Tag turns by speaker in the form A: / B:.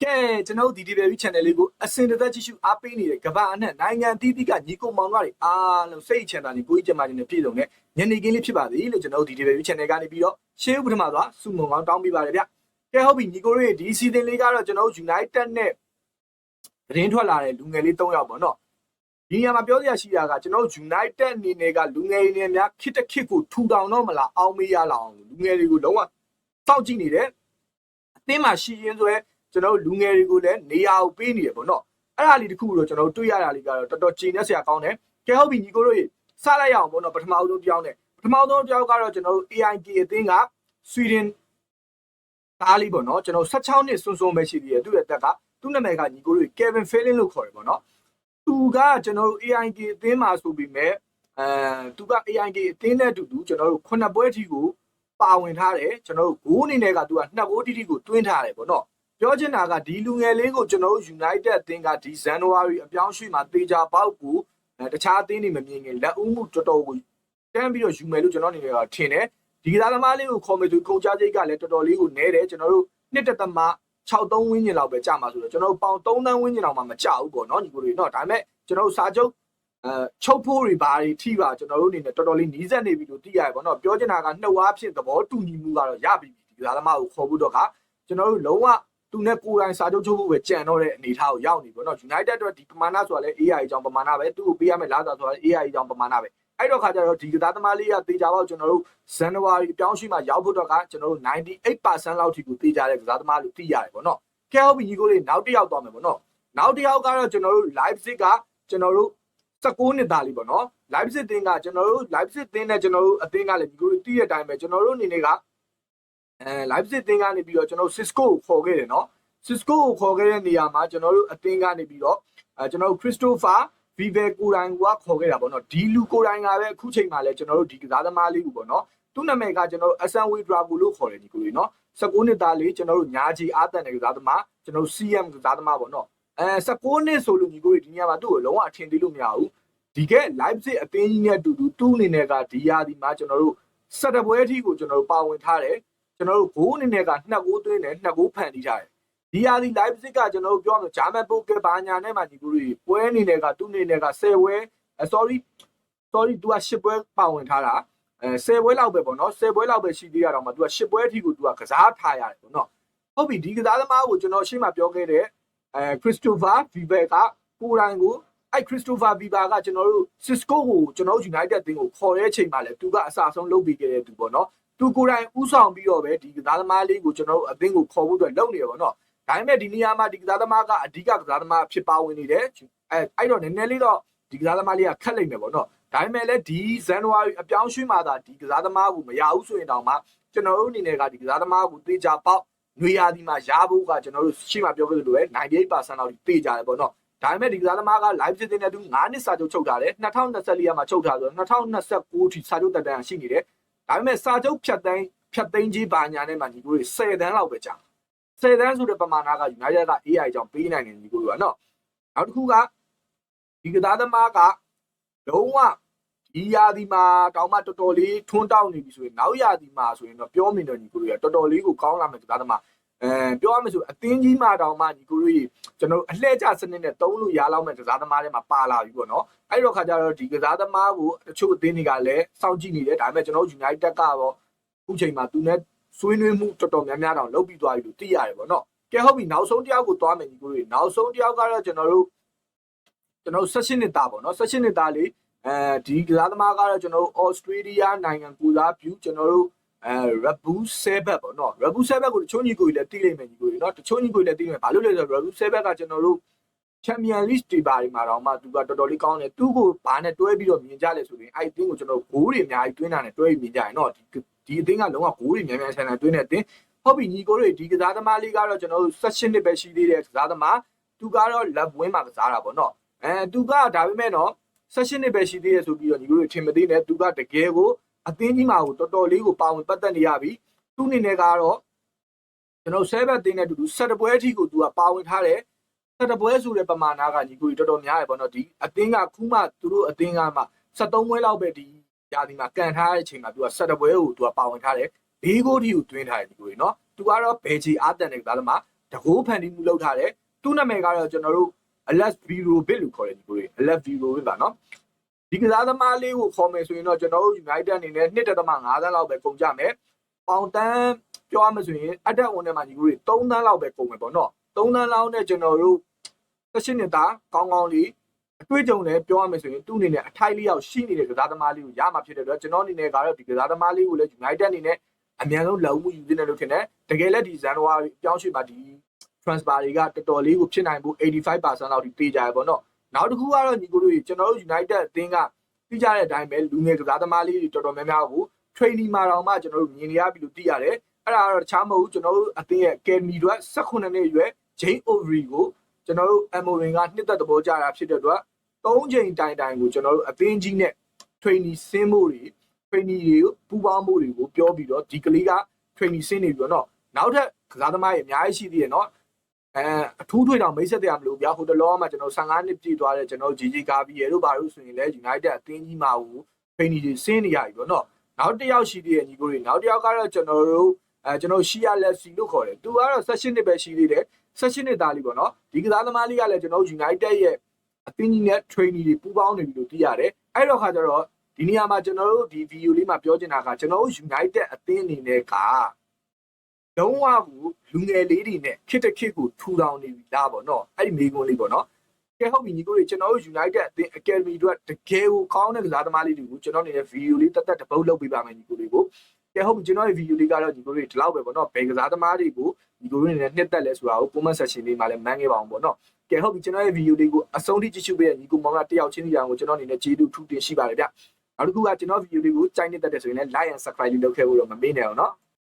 A: ကဲကျွန်တော်ဒီဒီဘယ် channel လေးကိုအစင်တသက်ကြည့်ရှုအားပေးနေတဲ့ကမ္ဘာအနှံ့နိုင်ငံအသီးသီးကညီကိုမောင်တွေအားလုံးစိတ်ချမ်းသာနေကိုကြီးကျမကြီးနဲ့ပြည့်စုံတဲ့ညနေခင်းလေးဖြစ်ပါသည်လို့ကျွန်တော်ဒီဒီဘယ် channel ကနေပြီးတော့ရှင်းဥပထမသွားစုမုံကောင်းတောင်းပေးပါတယ်ဗျကဲဟုတ်ပြီညီကိုတို့ရဲ့ဒီစီဇန်လေးကတော့ကျွန်တော် United နဲ့သတင်းထွက်လာတဲ့လူငယ်လေး၃ယောက်ပေါ့နော်ဒီညမှာပြောစရာရှိတာကကျွန်တော် United အနေနဲ့ကလူငယ်တွေနဲ့များခစ်တစ်ခစ်ကိုထူထောင်တော့မလားအောင်မေးရလောက်အောင်လူငယ်တွေကိုလုံးဝစောင့်ကြည့်နေတယ်အသင်းမှာရှိရင်းဆိုရဲကျွန်တော်လူငယ်တွေကိုလည်းနေရာကိုပေးနေရပေါ့နော်အဲ့ဒါလေးတခုတော့ကျွန်တော်တွေ့ရတာလေးကတော့တော်တော်ကြည်နေစရာကောင်းတယ်ကဲဟုတ်ပြီညီကိုတို့ရေစလိုက်ရအောင်ပေါ့နော်ပထမဆုံးတယောက်နဲ့ပထမဆုံးတယောက်ကတော့ကျွန်တော် AIK အသင်းကဆွီဒင်သားလေးပေါ့နော်ကျွန်တော်16နှစ်စွန်းစွန်းပဲရှိသေးတယ်သူ့ရဲ့တက်ကသူ့နာမည်ကညီကိုတို့ Kevin Feeling လို့ခေါ်တယ်ပေါ့နော်သူကကျွန်တော် AIK အသင်းမှာဆိုပြီးမဲ့သူက AIK အသင်းနဲ့အတူတူကျွန်တော်တို့9ပွဲထိကိုပါဝင်ထားတယ်ကျွန်တော်တို့ဂိုးအနေနဲ့ကသူက2ဂိုးတိတိကိုတွင်းထားတယ်ပေါ့နော်ပြောချင်တာကဒီလူငယ်လေးကိုကျွန်တော်တို့ United အသင်းကဒီဇန်နဝါရီအပြောင်းရွှေ့မှာတေချာပေါက်ကိုတခြားအသင်းတွေမမြင်ခင်လက်ဦးမှုတော်တော်ကိုတန်းပြီးတော့ယူမယ်လို့ကျွန်တော်အနေနဲ့ထင်တယ်ဒီကစားသမားလေးကိုခေါ်မယ်ဆိုကုန်ကြစိတ်ကလည်းတော်တော်လေးကိုနဲတယ်ကျွန်တော်တို့1.63ဝန်းကျင်လောက်ပဲကြာမှာဆိုတော့ကျွန်တော်တို့ပေါင်3သန်းဝန်းကျင်လောက်မှမကြဘူးပေါ့နော်ညီကိုတွေနော်ဒါပေမဲ့ကျွန်တော်တို့စာချုပ်ချုပ်ဖို့တွေဘာတွေထိပါကျွန်တော်တို့အနေနဲ့တော်တော်လေးနီးစပ်နေပြီလို့သိရတယ်ပေါ့နော်ပြောချင်တာကနှုတ်အားဖြင့်သဘောတူညီမှုကတော့ရပြီဒီကစားသမားကိုခေါ်ဖို့တော့ကကျွန်တော်တို့လုံးဝသူနဲ့ကိုယ်တိုင်စာချုပ်ချုပ်ဖို့ပဲကြံတော့တဲ့အနေအထားကိုရောက်နေပေါ့နော် United အတွက်ဒီပမာဏဆိုတာလဲ AI အကြောင်းပမာဏပဲသူ့ကိုပေးရမယ့်လာစာဆိုတာ AI အကြောင်းပမာဏပဲအဲ့တော့ခါကျတော့ဒီကစားသမားလေးကတေချာပေါက်ကျွန်တော်တို့ဇန်နဝါရီအပြောင်းရွှေ့မှာရောက်ဖို့တော့ကကျွန်တော်တို့98%လောက်ထိကိုတေချာတဲ့ကစားသမားလို့သိရတယ်ပေါ့နော်ကဲဟုတ်ပြီညီကိုလေးနောက်တစ်ယောက်သွားမယ်ပေါ့နော်နောက်တစ်ယောက်ကတော့ကျွန်တော်တို့ Leipzig ကကျွန်တော်တို့19နှစ်သားလေးပေါ့နော် Leipzig တင်းကကျွန်တော်တို့ Leipzig တင်းနဲ့ကျွန်တော်တို့အသင်းကလည်းညီကိုလေးသိတဲ့အတိုင်းပဲကျွန်တော်တို့အနေနဲ့ကLeipzig တင်းကနေပြီးတော့ကျွန်တော်တို့ Cisco ကိုခေါ်ခဲ့တယ်နော် Cisco ကိုခေါ်ခဲ့တဲ့နေရာမှာကျွန်တော်တို့အသင်းကနေပြီးတော့ကျွန်တော်တို့ Christopher Vive ကိုရိုင်းကခေါ်ခဲ့တာပေါ့နော်ဒီလူကိုရိုင်းကပဲအခုချိန်မှာလဲကျွန်တော်တို့ဒီကစားသမားလေးကိုပေါ့နော်သူ့နာမည်ကကျွန်တော်တို့ Asanwe Drago လို့ခေါ်တယ်ဒီကိုလေးနော်19နှစ်သားလေးကျွန်တော်တို့ညာကြီးအားတန်တဲ့ကစားသမားကျွန်တော်တို့ CM ကစားသမားပေါ့နော်19နှစ်ဆိုလို့ညီကိုလေးဒီနေရာမှာသူ့ကိုလုံးဝအထင်သေးလို့မရဘူးဒီကဲ Leipzig အသင်းကြီးနဲ့အတူတူသူ့အနေနဲ့ကဒီရာဒီမှာကျွန်တော်တို့17ပွဲအထိကိုကျွန်တော်တို့ပါဝင်ထားတယ်ကျွန်တော်တို့ဂိုးအနေနဲ့က2ဂိုးသွင်းတယ်2ဂိုးဖန်တီးထားတယ်ဒီရာဒီ Leipzig ကကျွန်တော်တို့ပြောရမယ်ဂျာမန်ပိုကယ်ဘာညာနဲ့မှညီကိုတွေပွဲအနေနဲ့ကသူ့အနေနဲ့က10ပွဲsorry သူက10ပွဲပါဝင်ထားတာ10ပွဲလောက်ပဲပေါ့နော်10ပွဲလောက်ပဲရှိသေးရတော့မှသူက10ပွဲအထိကိုသူကကစားထားရတယ်ပေါ့နော်ဟုတ်ပြီဒီကစားသမားကိုကျွန်တော်ရှေ့မှာပြောခဲ့တဲ့Christopher Vive ကကိုရိုင်းကိုChristopher Vive ကကျွန်တော်တို့ Cisco ကိုကျွန်တော်တို့ United အသင်းကိုခေါ်တဲ့အချိန်မှာလဲသူကအစအဆုံးလုပ်ပြီးခဲ့တဲ့သူပေါ့နော်သူကိုယ်တိုင်ဥဆောင်ပြီးတော့ပဲဒီကစားသမားလေးကိုကျွန်တော်တို့အသင်းကိုခေါ်ဖို့အတွက်လုပ်နေရပါတော့ဒါပေမဲ့ဒီနေရာမှာဒီကစားသမားကအဓိကကစားသမားဖြစ်ပါဝင်နေတယ်အဲ့တော့နည်းနည်းလေးတော့ဒီကစားသမားလေးကခက်လိမ့်မယ်ပေါ့နော်ဒါပေမဲ့လည်းဒီဇန်နဝါရီအပြောင်းရွှေ့မှသာဒီကစားသမားကိုမရဘူးဆိုရင်တောင်မှကျွန်တော်တို့အနေနဲ့ကဒီကစားသမားကိုတေချာပေါက်ຫນွေရာသီမှာရဖို့ကကျွန်တော်တို့ရှေ့မှာပြောခဲ့သလိုပဲ98%လောက်တေချာတယ်ပေါ့နော်ဒါပေမဲ့ဒီကစားသမားက live စစ်တဲ့တူ9နှစ်စာချုပ်ချုပ်ထားတယ်2024မှာချုပ်ထားဆိုတော့2029ထိစာချုပ်တက်တန်းရှိနေတယ်ဒါပေမဲ့စာချုပ်ဖြတ်သိမ်းကြီးဘာညာနဲ့မှညီကိုတွေ10တန်းလောက်ပဲကြာ10တန်းဆိုတဲ့ပမာဏက United က AI ကြောင့်ပေးနိုင်တယ်ညီကိုတို့ကနော်နောက်တစ်ခုကဒီကစားသမားကလုံးဝဒီရာသီမှာတောင်မှတော်တော်လေးထွန်းတောက်နေပြီဆိုရင်နောက်ရာသီမှာဆိုရင်တော့ပြောမိတယ်ညီကိုတို့ကတော်တော်လေးကိုကောင်းလာမယ်ကစားသမားပြောရမယ်ဆိုအသင်းကြီးမှာတောင်မှညီကိုတို့ကျွန်တော်အလှည့်ကျစနစ်နဲ့သုံးလို့ရလောက်မဲ့ကစားသမားတွေမှာပါလာပြီပေါ့နော်အဲ့တော့ခါကျတော့ဒီကစားသမားကိုတချို့အသင်းတွေကလည်းစောင့်ကြည့်နေတယ်ဒါပေမဲ့ကျွန်တော် United ကတော့အခုချိန်မှာသူနဲ့ဆွေးနွေးမှုတော်တော်များများတောင်လုပ်ပြီးသွားပြီလို့သိရတယ်ပေါ့နော်ကဲဟုတ်ပြီနောက်ဆုံးတယောက်ကိုသွားမယ်ညီကိုတို့နောက်ဆုံးတယောက်ကတော့ကျွန်တော်တို့16နှစ်သားပေါ့နော်16နှစ်သားလေးဒီကစားသမားကတော့ကျွန်တော်တို့ Australia နိုင်ငံကူစားပြုကျွန်တော်တို့Rabu Sebek ပေါ့နော် Rabu Sebek ကိုတချို့ညီကိုလည်းသိလိမ့်မယ်ညီကိုနော်တချို့ညီကိုလည်းသိမယ်ဘာလို့လဲဆိုတော့ Rabu Sebek ကကျွန်တော်တို့ Champion League တွေပါဒီမှာတော့မှသူကတော်တော်လေးကောင်းတယ်သူ့ကိုဘာနဲ့တွဲပြီးတော့မြင်ကြလဲဆိုရင်အဲ့အသင်းကိုကျွန်တော်ဂိုးတွေအများကြီးတွင်းတာနဲ့တွဲပြီးမြင်ကြရင်တော့ဒီအသင်းကလုံးဝဂိုးတွေများများဆန်ဆန်တွင်းတဲ့အသင်းဟုတ်ပြီညီကိုတွေဒီကစားသမားလေးကတော့ကျွန်တော်တို့16နှစ်ပဲရှိသေးတဲ့ကစားသမားသူကတော့လက်ဝင်းမှာကစားတာပေါ့နော်သူကဒါပေမဲ့တော့16နှစ်ပဲရှိသေးတယ်ဆိုပြီးတော့ညီကိုတွေထင်မသေးနဲ့သူကတကယ်ကိုအသင်းကြီးမှာကိုတော်တော်လေးကိုပါဝင်ပတ်သက်နေရပြီသူ့အနေနဲ့ကတော့ကျွန်တော်7အသင်းနဲ့အတူတူ17ပွဲအထိကိုသူကပါဝင်ထားတယ်17ပွဲဆိုတဲ့ပမာဏကညီကိုတော်တော်များတယ်ပေါ့နော်ဒီအသင်းကခုမှသူတို့အသင်းကမှ73ပွဲလောက်ပဲဒီရာသီမှာကန်ထားတဲ့အချိန်မှာသူက17ပွဲကိုသူကပါဝင်ထားတယ်၄ဂိုးထိကိုတွင်းထားတယ်ညီကိုနော်သူကတော့ဘယ်ချီအားတန်တဲ့ကစားသမား တကိုးဖန်တီးမှုလုပ်ထားတယ်သူ့နာမည်ကတော့ကျွန်တော်တို့ Alex Virovic လို့ခေါ်တယ်ဒီကိုတွေ Alex Virovic ပါနော်ဒီကစားသမားလေးကိုခေါ်မယ်ဆိုရင်တော့ကျွန်တော်တို့ United အနေနဲ့ 1.5 သန်းလောက်ပဲကုန်ကြမယ်ပေါင်တန်းပြောရမှဆိုရင်အတက်ဝန်ထဲမှာဒီကိုတွေ3 သန်းလောက်ပဲကုန်မယ်ပေါ့နော်3 သန်းလောက်နဲ့ကျွန်တော်တို့18နှစ်သားကောင်းကောင်းလေးအတွေ့အကြုံလည်းပြောရမယ်ဆိုရင်သူ့အနေနဲ့အထိုက်လေးရောက်ရှိနေတဲ့ကစားသမားလေးကိုရမှာဖြစ်တဲ့အတွက်ကျွန်တော်အနေနဲ့ကတော့ဒီကစားသမားလေးကိုလည်း United အနေနဲ့အများဆုံးလက်ဦးမှုယူသင့်တယ်လို့ထင်တယ်တကယ်လည်းဒီဇန်နဝါရီပြောင်းရွှေ့ပါဒီ transfer တွေကတော်တော်လေးကိုဖြစ်နိုင်ဖို့ 85% လောက်ထိပေးကြရပေါ့နော်နောက်တစ်ခုကတော့ညီကိုတို့ကျွန်တော်တို့ United အသင်းကသိကြတဲ့အတိုင်းပဲလူငယ်ကစားသမားလေးတွေတော်တော်များများကို training မှာတော့မှကျွန်တော်တို့မြင်နေရပြီလို့သိရတယ်အဲ့ဒါကတော့တခြားမဟုတ်ဘူးကျွန်တော်တို့အသင်းရဲ့ academy တွေ18နှစ်အရွယ် Jane Overy ကိုကျွန်တော်တို့ Amorin ကနှစ်သက်သဘောကျတာဖြစ်တဲ့အတွက်3ချိန်တိုင်ကိုကျွန်တော်တို့အသင်းကြီးနဲ့ training ဆင်းဖို့တွေ training တွေကိုပူးပေါင်းမှုတွေကိုပြောပြီးတော့ဒီကလေးက training ဆင်းနေပြီးတော့နောက်ထပ်ကစားသမားတွေအများကြီးရှိသေးတယ်နော်အထူးထွေတောင်မိတ်ဆက်တရားမလို့ဗျာဟိုတလောမှာကျွန်တော်15နှစ်ပြည့်သွားတဲ့ကျွန်တော် GG ကာဘီရဲ့တို့ဘာလို့ဆိုရင်လဲ United အသင်းကြီးမှာကို training တွေဆင်းနေရပြီပေါ့နော်နောက်တစ်ယောက်ရှိသေးတယ်ညီကိုတွေနောက်တစ်ယောက်ကတော့ကျွန်တော်တို့ရှီယာလက်စီလို့ခေါ်တယ်သူကတော့16နှစ်ပဲရှိသေးတယ်16နှစ်သားလေးပေါ့နော်ဒီကစားသမားလေးကလည်းကျွန်တော်တို့ United ရဲ့အသင်းကြီးနဲ့ training တွေပူးပေါင်းနေပြီလို့သိရတယ်အဲ့တော့ခါကျတော့ဒီနေရာမှာကျွန်တော်တို့ဒီ video လေးမှာပြောချင်တာကကျွန်တော်တို့ United အသင်းအနေနဲ့ကလုံးဝကိုလူငယ်လေးတွေနဲ့ခစ်တခစ်ကိုထူထောင်နေပြီလားပေါ့နော်အဲ့ဒီမိကုန်းလေးပေါ့နော်ကဲဟုတ်ပြီညီကိုတွေကျွန်တော်တို့ United အသင်း Academy တို့တကယ်ကိုကောင်းတဲ့ကစားသမားလေးတွေကိုကျွန်တော်အနေနဲ့ video လေးတက်တပုတ်လုပ်ပေးပါမယ်ညီကိုတွေကိုကဲဟုတ်ပြီကျွန်တော်ရဲ့ video လေးကတော့ညီကိုတွေဒီလောက်ပဲပေါ့နော်ဘယ်ကစားသမားတွေကိုညီကိုတွေအနေနဲ့နှစ်သက်လဲဆိုတာကို comment section လေးမှာလည်းမှန်းခဲ့ပါအောင်ပေါ့နော်ကဲဟုတ်ပြီကျွန်တော်ရဲ့ video လေးကိုအဆုံးထိကြည့်ရှုပေးတဲ့ညီကိုမောင်ကတယောက်ချင်းစီအောင်ကိုကျွန်တော်အနေနဲ့ကျေးဇူးထူးတင်ရှိပါတယ်ဗျနောက်တစ်ခုကကျွန်တော် video လေးကိုကြိုက်နေတတ်တယ်ဆိုရင်လည်း like and subscribe လေးလုပ်ခဲ့ဖို့တော့မမေ့နဲ့အောင်နော်